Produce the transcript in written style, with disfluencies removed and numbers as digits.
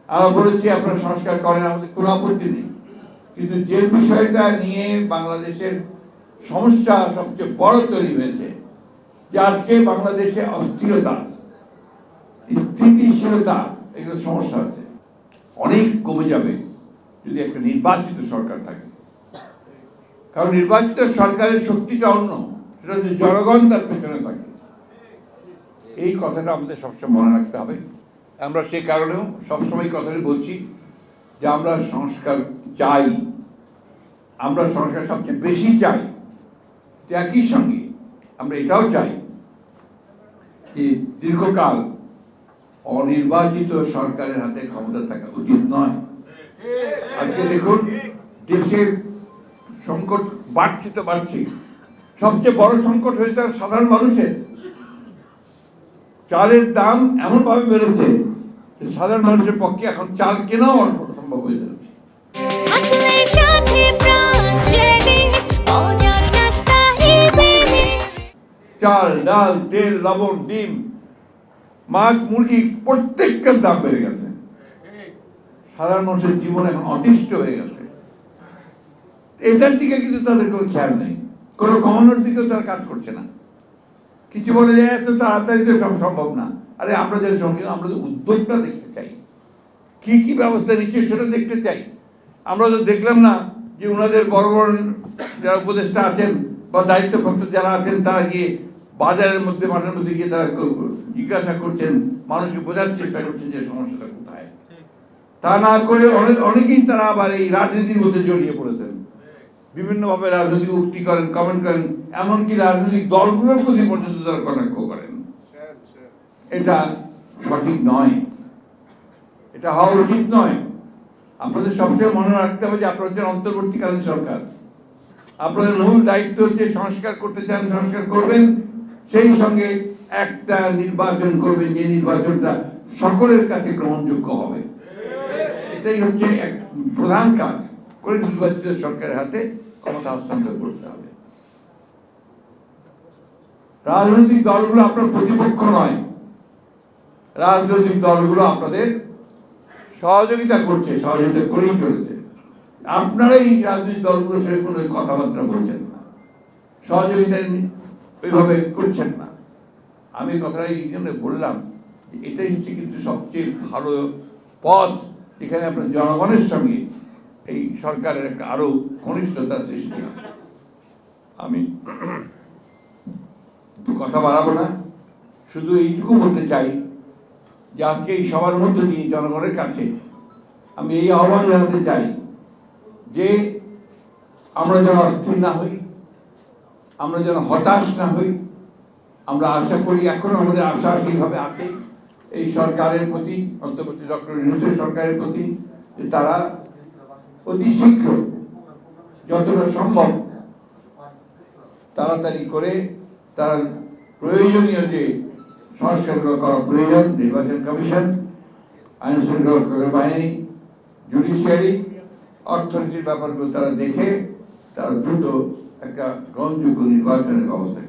আমরা বলেছি আপনারা সংস্কার করেন, আমাদের কোনো আপত্তি নেই, কিন্তু যে বিষয়টা নিয়ে বাংলাদেশের সমস্যা সবচেয়ে বড় তৈরি হয়েছে যে আজকে বাংলাদেশে অস্থিরতা, স্থিতিশীলতা, এগুলো সমস্যা আছে, অনেক কমে যাবে যদি একটা নির্বাচিত সরকার থাকে। কারণ নির্বাচিত সরকারের শক্তিটা অন্য, সেটা হচ্ছে জনগণ তার পেছনে থাকে। এই কথাটা আমাদের সবসময় মনে রাখতে হবে। আমরা সে কারণেও সবসময় কথাটি বলছি যে আমরা সংস্কার চাই, আমরা সংস্কার সবচেয়ে বেশি চাই। একই সঙ্গে আমরা এটাও চাই যে দীর্ঘকাল অনির্বাচিত সরকারের হাতে ক্ষমতা থাকা উচিত নয়। আজকে দেখুন দেশের সংকট বাড়ছে তো বাড়ছে, সবচেয়ে বড় সংকট হয়েছে সাধারণ মানুষের। চালের দাম এমনভাবে বেড়েছে যে সাধারণ মানুষের পক্ষে এখন চাল কেনাও অসম্ভব হয়ে যাচ্ছে। চাল, ডাল, তেল, লবণ, ডিম, মাছ, মুরগি প্রত্যেকটার দাম বেড়ে গেছে। সাধারণ মানুষের জীবন এখন অতিষ্ঠ হয়ে গেছে। এটার দিকে কিন্তু তাদের কোনো খেয়াল নেই, কোনো কমানোর দিকেও তারা কাজ করছে না। কিছু বলে যায় এত তাড়াতাড়ি তো সব সম্ভব না। আরে আমরা যাদের সঙ্গে আমরা তো উদ্যোগটা দেখতে চাই, কি কি ব্যবস্থা নিচ্ছে সেটা দেখতে চাই। আমরা তো দেখলাম না যে ওনাদের বড় বড় যারা উপদেষ্টা আছেন বা দায়িত্বপ্রাপ্ত যারা আছেন তারা গিয়ে বাজারের মধ্যে মাঠের মধ্যে গিয়ে তারা জিজ্ঞাসা করছেন, মানুষকে বোঝার চেষ্টা করছেন যে সমস্যাটা কোথায়। তা না করে অনেকেই তারা আবার এই রাজনীতির মধ্যে জড়িয়ে পড়েছেন, বিভিন্নভাবে রাজনৈতিক উক্তি করেন, কমেন্ট করেন, এমনকি রাজনৈতিক দলগুলোর প্রতি পর্যন্ত তারা কটাক্ষ করেন। এটা সঠিক নয়, এটা হওয়া উচিত নয়। আপনাদের সবসময় মনে রাখতে হবে যে আপনারা হচ্ছেন অন্তর্বর্তীকালীন সরকার। আপনাদের মূল দায়িত্ব হচ্ছে সংস্কার করতে চান, সংস্কার করবেন, সেই সঙ্গে একটা নির্বাচন করবেন যে নির্বাচনটা সকলের কাছে গ্রহণযোগ্য হবে। এটাই হচ্ছে এক প্রধান কাজ করে নির্বাচিত সরকারের হাতে ক্ষমতা হস্তান্তর করতে হবে। রাজনৈতিক দলগুলো আপনার প্রতিপক্ষ নয়, রাজনৈতিক দলগুলো আপনাদের সহযোগিতা করছে, সহযোগিতা করেই চলেছে। আপনারাই রাজনৈতিক দলগুলোর সঙ্গে কোনো কথাবার্তা বলছেন না, সহযোগিতা ওইভাবে করছেন না। আমি কথাটা এই জন্য বললাম যে এটাই হচ্ছে কিন্তু সবচেয়ে ভালো পথ, যেখানে আপনার জনগণের সঙ্গে এই সরকারের একটা আরো ঘনিষ্ঠতা সৃষ্টি হবে। আমি কথা বাড়াবো না, শুধু এইটুকু বলতে চাই যে আজকে এই সবার মধ্য দিয়ে জনগণের কাছে আমি এই আহ্বান জানাতে চাই যে আমরা যেন অস্থির না হই, আমরা যেন হতাশ না হই। আমরা আশা করি, এখনো আমাদের আশা সেইভাবে আছে এই সরকারের প্রতি, অন্তর্বর্তী ডক্টর ইউনূসের সরকারের প্রতি, যে তারা অতি শীঘ্র যতটা সম্ভব তাড়াতাড়ি করে তার প্রয়োজনীয় যে সংস্কারগুলো করা প্রয়োজন, নির্বাচন কমিশন, আইন শৃঙ্খলা বাহিনী, জুডিশিয়ারি, অর্থনীতির ব্যাপারগুলো তারা দেখে তারা দ্রুত একটা গ্রহণযোগ্য নির্বাচনের ব্যবস্থা